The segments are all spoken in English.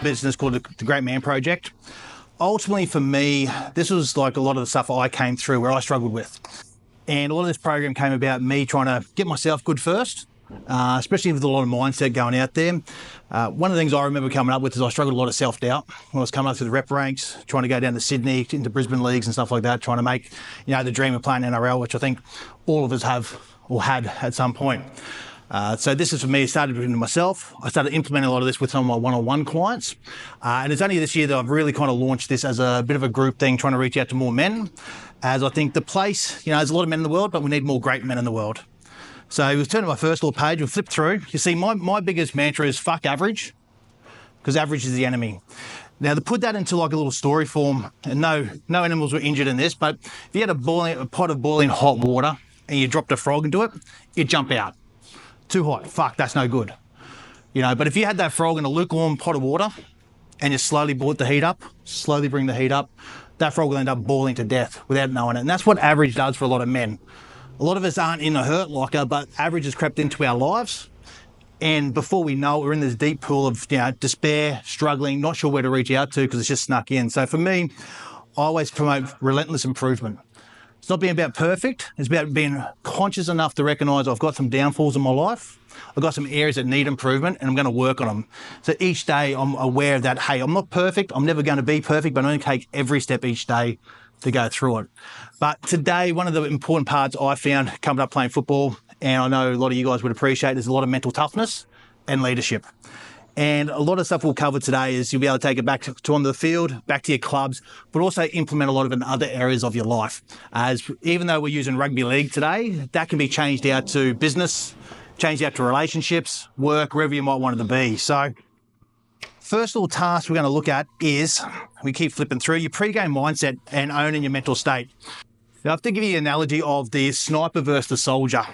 business called the Great Man Project. Ultimately, for me, this was like a lot of the stuff I came through where I struggled with. And a lot of this program came about me trying to get myself good first, especially with a lot of mindset going out there. One of the things I remember coming up with is I struggled a lot of self-doubt when I was coming up through the rep ranks, trying to go down to Sydney, into Brisbane leagues and stuff like that, trying to make, the dream of playing NRL, which I think all of us have or had at some point. So this is for me, it started with myself. I started implementing a lot of this with some of my one-on-one clients. And it's only this year that I've really kind of launched this as a bit of a group thing, trying to reach out to more men. As I think the place, there's a lot of men in the world, but we need more great men in the world. So we'll turn to my first little page, we'll flip through. You see, my biggest mantra is fuck average, because average is the enemy. Now, to put that into like a little story form, and no animals were injured in this, but if you had a pot of boiling hot water and you dropped a frog into it, it'd jump out. Too hot, fuck, that's no good. But if you had that frog in a lukewarm pot of water and you slowly brought the heat up, slowly bring the heat up, that frog will end up boiling to death without knowing it. And that's what average does for a lot of men. A lot of us aren't in a hurt locker, but average has crept into our lives. And before we know it, we're in this deep pool of despair, struggling, not sure where to reach out to because it's just snuck in. So for me, I always promote relentless improvement. It's not being about perfect. It's about being conscious enough to recognise I've got some downfalls in my life. I've got some areas that need improvement and I'm going to work on them. So each day I'm aware that, hey, I'm not perfect. I'm never going to be perfect, but I'm going to take every step each day to go through it. But today, one of the important parts I found coming up playing football, and I know a lot of you guys would appreciate, there's a lot of mental toughness and leadership. And a lot of stuff we'll cover today is you'll be able to take it back to on the field, back to your clubs, but also implement a lot of it in other areas of your life. As even though we're using rugby league today, that can be changed out to business, changed out to relationships, work, wherever you might want it to be. So first little task we're going to look at is, we keep flipping through, your pre-game mindset and owning your mental state. Now, I have to give you an analogy of the sniper versus the soldier.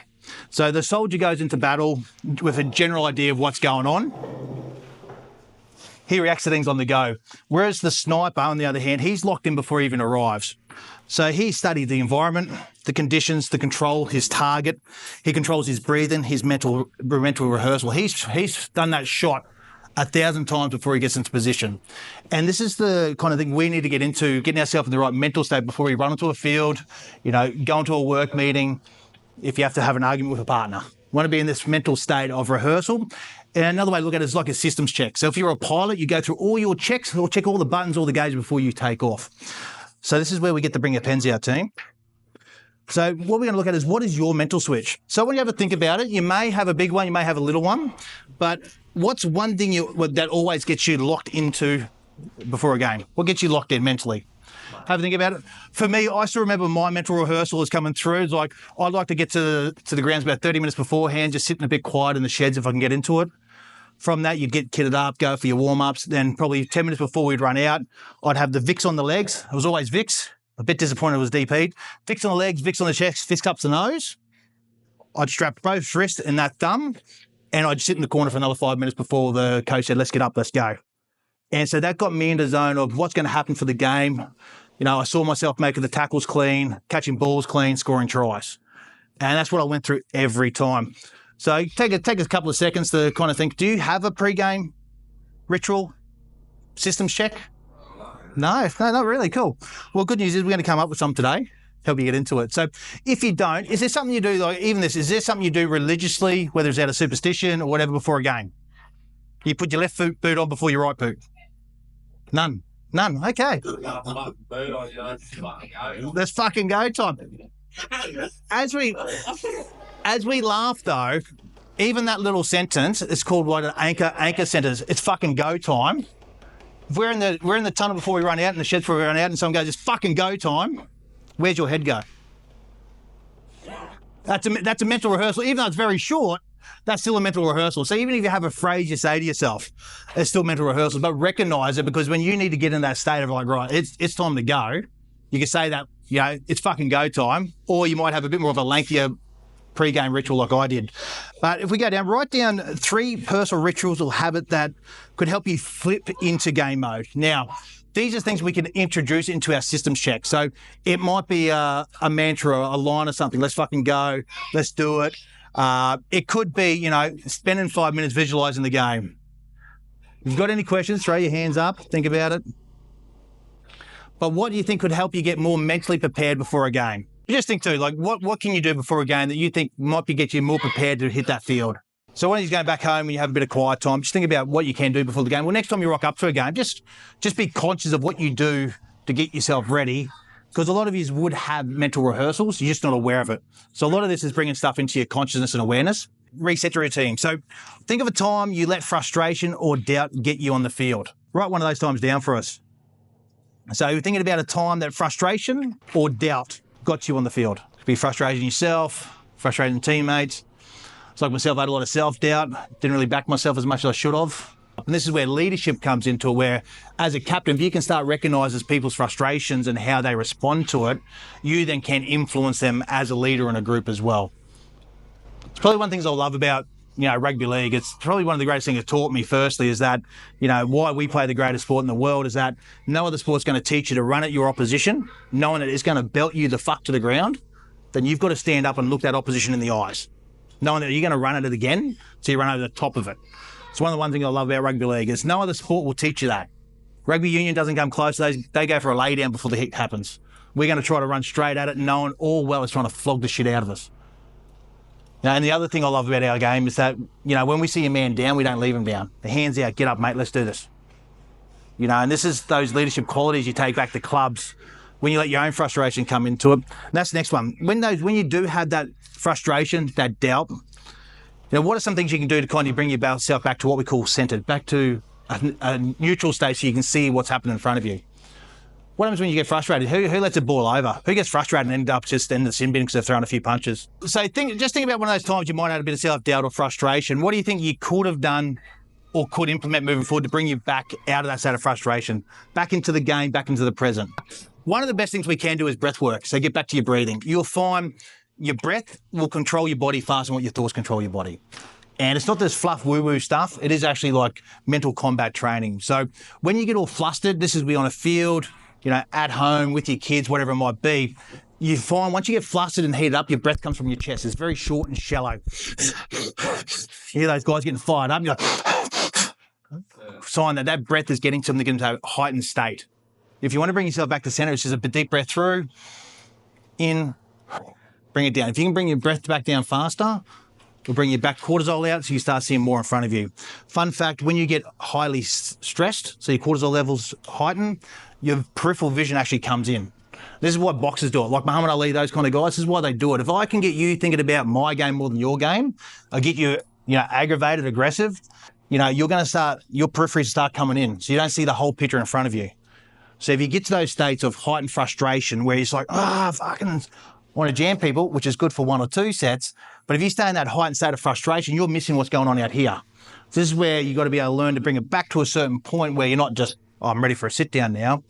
So the soldier goes into battle with a general idea of what's going on. He reacts to things on the go. Whereas the sniper, on the other hand, he's locked in before he even arrives. So he studied the environment, the conditions, the control, his target. He controls his breathing, his mental rehearsal. He's done that shot 1,000 times before he gets into position. And this is the kind of thing we need to get into, getting ourselves in the right mental state before we run onto a field, go into a work meeting, if you have to have an argument with a partner. Want to be in this mental state of rehearsal. And another way to look at it is like a systems check. So if you're a pilot, you go through all your checks, or check all the buttons, all the gauges before you take off. So this is where we get to bring our pens out, team. So what we're going to look at is, what is your mental switch? So when you ever think about it, you may have a big one, you may have a little one, but what's one thing that always gets you locked into before a game? What gets you locked in mentally? Have a think about it. For me, I still remember my mental rehearsal is coming through. It's like, I'd like to get to the grounds about 30 minutes beforehand, just sitting a bit quiet in the sheds if I can get into it. From that, you'd get kitted up, go for your warm-ups. Then probably 10 minutes before we'd run out, I'd have the Vicks on the legs. It was always Vicks. A bit disappointed it was DP'd. Vicks on the legs, Vicks on the chest, fist up the nose. I'd strap both wrists and that thumb, and I'd sit in the corner for another 5 minutes before the coach said, let's get up, let's go. And so that got me into the zone of what's going to happen for the game. I saw myself making the tackles clean, catching balls clean, scoring tries. And that's what I went through every time. So take a couple of seconds to kind of think, do you have a pre-game ritual systems check? No, not really. Cool. Well, good news is we're going to come up with some today, help you get into it. So if you don't, is there something you do, like even this, is there something you do religiously, whether it's out of superstition or whatever, before a game? You put your left boot on before your right boot? None. Okay. Let's fucking go time. As we laugh though, even that little sentence is called what, an anchor sentence. It's fucking go time. If we're in the tunnel before we run out, in the shed before we run out, and someone goes, it's fucking go time, where's your head go? That's a mental rehearsal. Even though it's very short, that's still a mental rehearsal. So even if you have a phrase you say to yourself, it's still mental rehearsal, but recognize it, because when you need to get in that state of like, right, it's time to go, you can say that, it's fucking go time, or you might have a bit more of a lengthier pre-game ritual like I did. But if we go down, write down 3 personal rituals or habit that could help you flip into game mode. Now, these are things we can introduce into our systems check. So it might be a mantra, a line or something. Let's fucking go. Let's do it. It could be, spending 5 minutes visualizing the game. If you've got any questions, throw your hands up, think about it. But what do you think could help you get more mentally prepared before a game? You just think too, like what can you do before a game that you think might get you more prepared to hit that field? So when you're going back home and you have a bit of quiet time, just think about what you can do before the game. Well, next time you rock up to a game, just be conscious of what you do to get yourself ready, because a lot of you would have mental rehearsals, you're just not aware of it. So a lot of this is bringing stuff into your consciousness and awareness. Reset your routine. So think of a time you let frustration or doubt get you on the field. Write one of those times down for us. So you're thinking about a time that frustration or doubt got you on the field. It could be frustrating yourself, frustrating teammates. It's like myself, I had a lot of self-doubt, didn't really back myself as much as I should have. And this is where leadership comes into it, where as a captain, if you can start recognising people's frustrations and how they respond to it, you then can influence them as a leader in a group as well. It's probably one of the things I love about, rugby league. It's probably one of the greatest things it taught me, firstly, is that, why we play the greatest sport in the world is that no other sport's going to teach you to run at your opposition, knowing that it's going to belt you the fuck to the ground. Then you've got to stand up and look that opposition in the eyes, knowing that you're going to run at it again, so you run over the top of it. It's one of the one things I love about rugby league is no other sport will teach you that. Rugby union doesn't come close. They go for a lay down before the hit happens. We're going to try to run straight at it, knowing all well it's trying to flog the shit out of us. And the other thing I love about our game is that, when we see a man down, we don't leave him down. The hands out, get up, mate, let's do this. And this is those leadership qualities you take back to clubs when you let your own frustration come into it. And that's the next one. When you do have that frustration, that doubt, what are some things you can do to kind of bring yourself back to what we call centered, back to a neutral state so you can see what's happening in front of you? What happens when you get frustrated? Who lets it boil over? Who gets frustrated and end up just in the sin bin because they've thrown a few punches? So just think about one of those times you might have a bit of self-doubt or frustration. What do you think you could have done or could implement moving forward to bring you back out of that state of frustration, back into the game, back into the present? One of the best things we can do is breath work. So get back to your breathing. You'll find your breath will control your body faster than what your thoughts control your body. And it's not this fluff woo-woo stuff. It is actually like mental combat training. So when you get all flustered, this is we on a field, at home with your kids, whatever it might be, you find once you get flustered and heated up, your breath comes from your chest. It's very short and shallow. You hear those guys getting fired up, you're like, sign that breath is getting them to get into a heightened state. If you want to bring yourself back to center, it's just a deep breath through, in, bring it down. If you can bring your breath back down faster, it'll bring your back cortisol out so you start seeing more in front of you. Fun fact, when you get highly stressed, so your cortisol levels heighten, your peripheral vision actually comes in. This is why boxers do it, like Muhammad Ali, those kind of guys. This is why they do it. If I can get you thinking about my game more than your game, I'll get you, aggravated, aggressive, you're going to start, your peripheries start coming in, so you don't see the whole picture in front of you. So if you get to those states of heightened frustration where it's like, fucking want to jam people, which is good for 1 or 2 sets, but if you stay in that heightened state of frustration, you're missing what's going on out here. So this is where you've got to be able to learn to bring it back to a certain point where you're not just, I'm ready for a sit down now,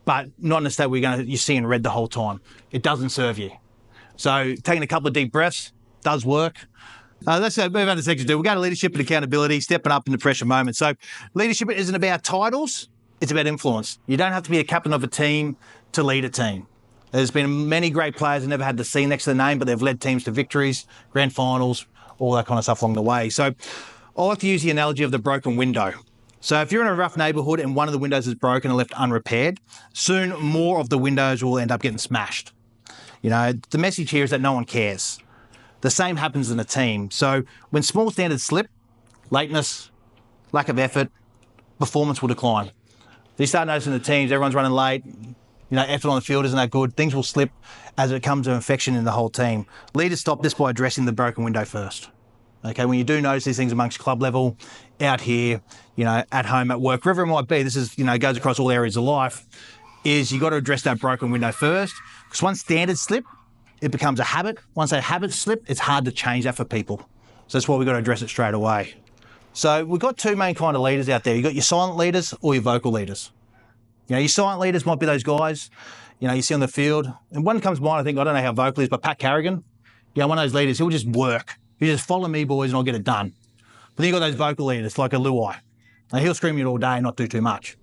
but not in a state where you're seeing red the whole time. It doesn't serve you. So taking a couple of deep breaths does work. Let's move on to section 2. We'll go to leadership and accountability, stepping up in the pressure moment. So leadership isn't about titles, it's about influence. You don't have to be a captain of a team to lead a team. There's been many great players who never had the C next to the name, but they've led teams to victories, grand finals, all that kind of stuff along the way. So I like to use the analogy of the broken window. So if you're in a rough neighbourhood and one of the windows is broken and left unrepaired, soon more of the windows will end up getting smashed. The message here is that no one cares. The same happens in a team. So when small standards slip, lateness, lack of effort, performance will decline. So you start noticing the teams, everyone's running late, effort on the field isn't that good, things will slip as it comes to infection in the whole team. Leaders stop this by addressing the broken window first. Okay, when you do notice these things amongst club level, out here, at home, at work, wherever it might be, this is, goes across all areas of life, is you got to address that broken window first. Because once standards slip, it becomes a habit. Once that habit slip, it's hard to change that for people. So that's why we've got to address it straight away. So we've got 2 main kind of leaders out there. You've got your silent leaders or your vocal leaders. Your silent leaders might be those guys, you see on the field. And one comes to mind, I don't know how vocal is, but Pat Carrigan, one of those leaders, he'll just work. He'll just follow me, boys, and I'll get it done. But then you've got those vocal leaders like a Luai. Now, he'll scream you all day and not do too much,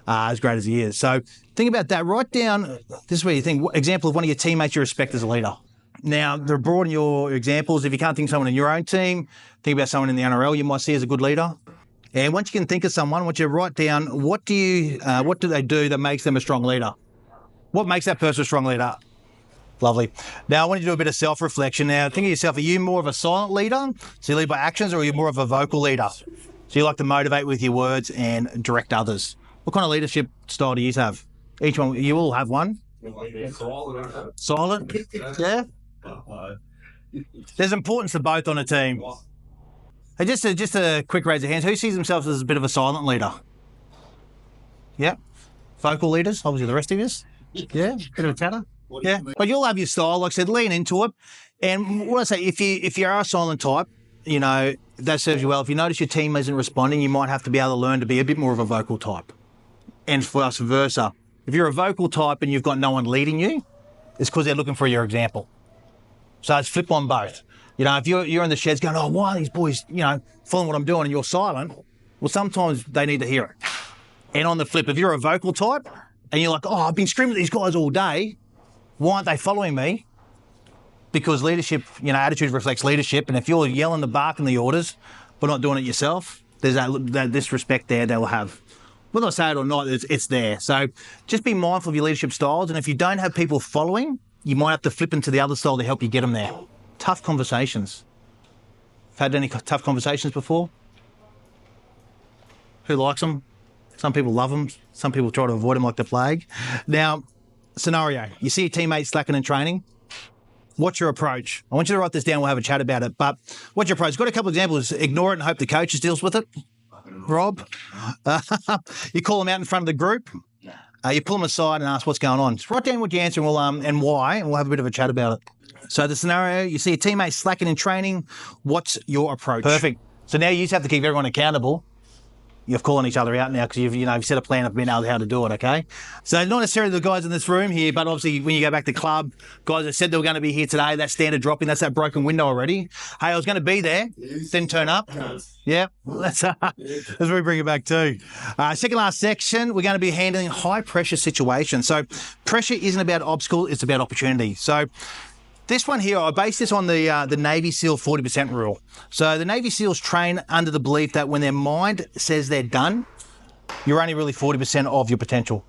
as great as he is. So think about that. Write down, this is where you think, example of one of your teammates you respect as a leader. Now, to broaden your examples, if you can't think of someone in your own team, think about someone in the NRL you might see as a good leader. And once you can think of someone, I want you to write down what do they do that makes them a strong leader? What makes that person a strong leader? Lovely. Now, I want you to do a bit of self-reflection. Now, think of yourself, are you more of a silent leader, so you lead by actions, or are you more of a vocal leader? So you like to motivate with your words and direct others. What kind of leadership style do you have? Each one, you all have one? Silent? Yeah? There's importance to both on a team. Hey, just a quick raise of hands. Who sees themselves as a bit of a silent leader? Yeah. Vocal leaders, obviously the rest of us. Yeah. Bit of a chatter. Yeah. But you'll have your style. Like I said, lean into it. And what I say, if you are a silent type, you know, that serves you well. If you notice your team isn't responding, you might have to be able to learn to be a bit more of a vocal type. And vice versa. If you're a vocal type and you've got no one leading you, it's because they're looking for your example. So it's flip on both. You know, if you're in the sheds going, oh, why are these boys, you know, following what I'm doing, and you're silent, well, sometimes they need to hear it. And on the flip, if you're a vocal type and you're like, oh, I've been screaming at these guys all day, why aren't they following me? Because leadership, you know, attitude reflects leadership. And if you're yelling the bark and the orders, but not doing it yourself, there's that disrespect there they will have. Whether I say it or not, it's there. So just be mindful of your leadership styles. And if you don't have people following, you might have to flip into the other style to help you get them there. Tough conversations. Had any tough conversations before? Who likes them? Some people love them. Some people try to avoid them like the plague. Now, scenario. You see your teammates slacking in training. What's your approach? I want you to write this down. We'll have a chat about it. But what's your approach? Got a couple of examples. Ignore it and hope the coach deals with it. Rob. You call them out in front of the group. You pull them aside and ask what's going on. Just write down what you answer and why, and we'll have a bit of a chat about it. So the scenario, you see a teammate slacking in training. What's your approach? Perfect. So now you just have to keep everyone accountable. You're calling each other out now because you've set a plan of being able how to do it, okay? So not necessarily the guys in this room here, but obviously when you go back to club, guys that said they were going to be here today, that standard dropping, that's that broken window already. Hey, I was going to be there, didn't turn up. Yeah, that's where we bring it back to. Second last section, we're going to be handling high pressure situations. So pressure isn't about obstacle, it's about opportunity. So this one here, I base this on the Navy SEAL 40% rule. So the Navy SEALs train under the belief that when their mind says they're done, you're only really 40% of your potential.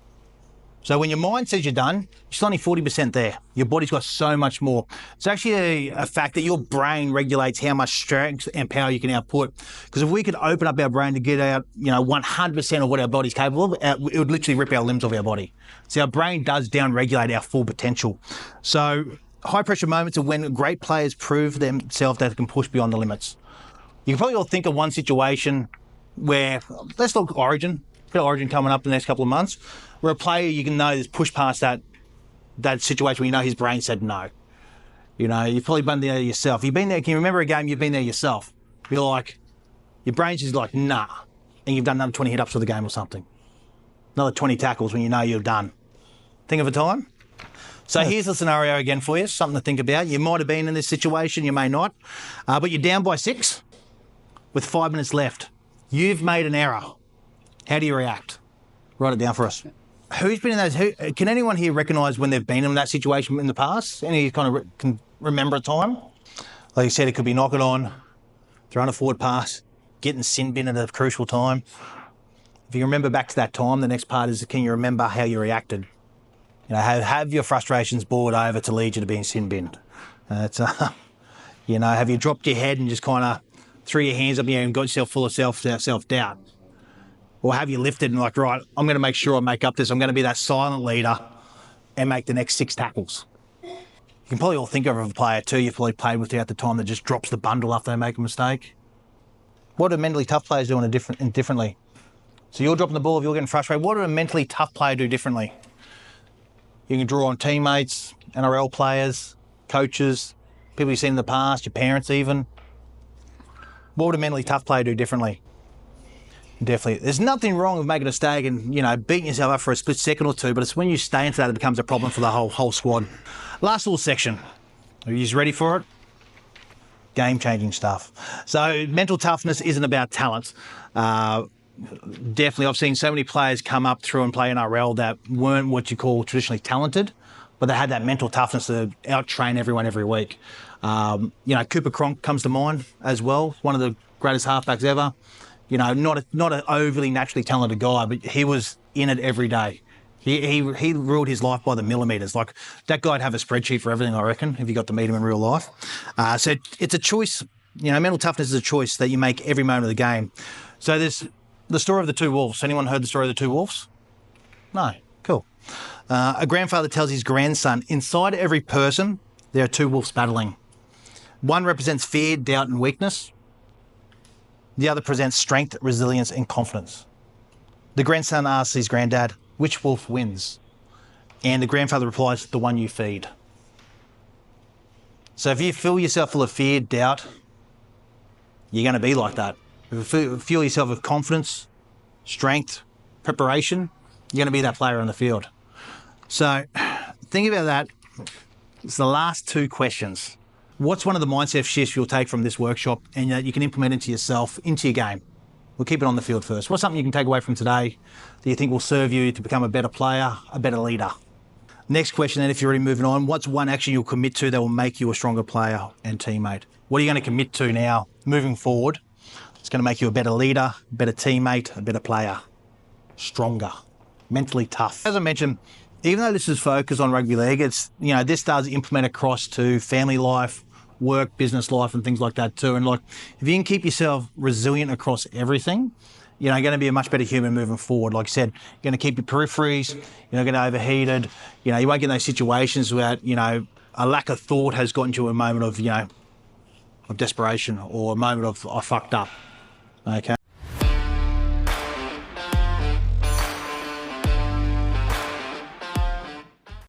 So when your mind says you're done, you're still only 40% there. Your body's got so much more. It's actually a fact that your brain regulates how much strength and power you can output. Because if we could open up our brain to get out, 100% of what our body's capable of, it would literally rip our limbs off our body. So our brain does down-regulate our full potential. So high pressure moments are when great players prove themselves that they can push beyond the limits. You can probably all think of one situation where, let's look at Origin. Got Origin coming up in the next couple of months, where a player you can know is pushed past that situation where you know his brain said no. You've probably been there yourself. You've been there. Can you remember a game you've been there yourself? You're like, your brain's just like, nah. And you've done another 20 hit-ups for the game or something. Another 20 tackles when you know you're done. Think of a time? So here's the scenario again for you, something to think about. You might have been in this situation, you may not, but you're down by 6 with 5 minutes left. You've made an error. How do you react? Write it down for us. Who's been in those? Can anyone here recognise when they've been in that situation in the past? Any kind of can remember a time? Like you said, it could be knocking on, throwing a forward pass, getting sin bin at a crucial time. If you remember back to that time, the next part is, can you remember how you reacted? Have your frustrations boiled over to lead you to being sin binned. Have you dropped your head and just kind of threw your hands up in the air and got yourself full of self-doubt? Or have you lifted and like, right, I'm going to make sure I make up this. I'm going to be that silent leader and make the next 6 tackles. You can probably all think of a player too you've probably played with throughout the time that just drops the bundle after they make a mistake. What do mentally tough players do differently? So you're dropping the ball if you're getting frustrated. What do a mentally tough player do differently? You can draw on teammates, NRL players, coaches, people you've seen in the past, your parents even. What would a mentally tough player do differently? Definitely. There's nothing wrong with making a mistake and, beating yourself up for a split second or two, but it's when you stay into that it becomes a problem for the whole squad. Last little section. Are you ready for it? Game-changing stuff. So mental toughness isn't about talent. Definitely, I've seen so many players come up through and play NRL that weren't what you call traditionally talented, but they had that mental toughness to out-train everyone every week. Cooper Cronk comes to mind as well, one of the greatest halfbacks ever. You know, not an overly naturally talented guy, but he was in it every day. He ruled his life by the millimetres. Like, that guy'd have a spreadsheet for everything, I reckon, if you got to meet him in real life. So it's a choice. You know, mental toughness is a choice that you make every moment of the game. So there's the story of the two wolves. Anyone heard the story of the two wolves? No. Cool. A grandfather tells his grandson, inside every person, there are two wolves battling. One represents fear, doubt and weakness. The other presents strength, resilience and confidence. The grandson asks his granddad, which wolf wins? And the grandfather replies, the one you feed. So if you fill yourself full of fear, doubt, you're going to be like that. If you fuel yourself with confidence, strength, preparation, you're going to be that player on the field. So think about that. It's the last two questions. What's one of the mindset shifts you'll take from this workshop and that you can implement into yourself, into your game? We'll keep it on the field first. What's something you can take away from today that you think will serve you to become a better player, a better leader? Next question, then, if you're already moving on, what's one action you'll commit to that will make you a stronger player and teammate? What are you going to commit to now, moving forward? It's going to make you a better leader, a better teammate, a better player, stronger, mentally tough. As I mentioned, even though this is focused on rugby league, it's, you know, this does implement across to family life, work, business life and things like that too. And like, if you can keep yourself resilient across everything, you know, you're going to be a much better human moving forward. Like I said, you're going to keep your peripheries, you're not going to overheated, you know, you won't get in those situations where, you know, a lack of thought has gotten to a moment of, you know, of desperation or a moment of, I fucked up. Okay.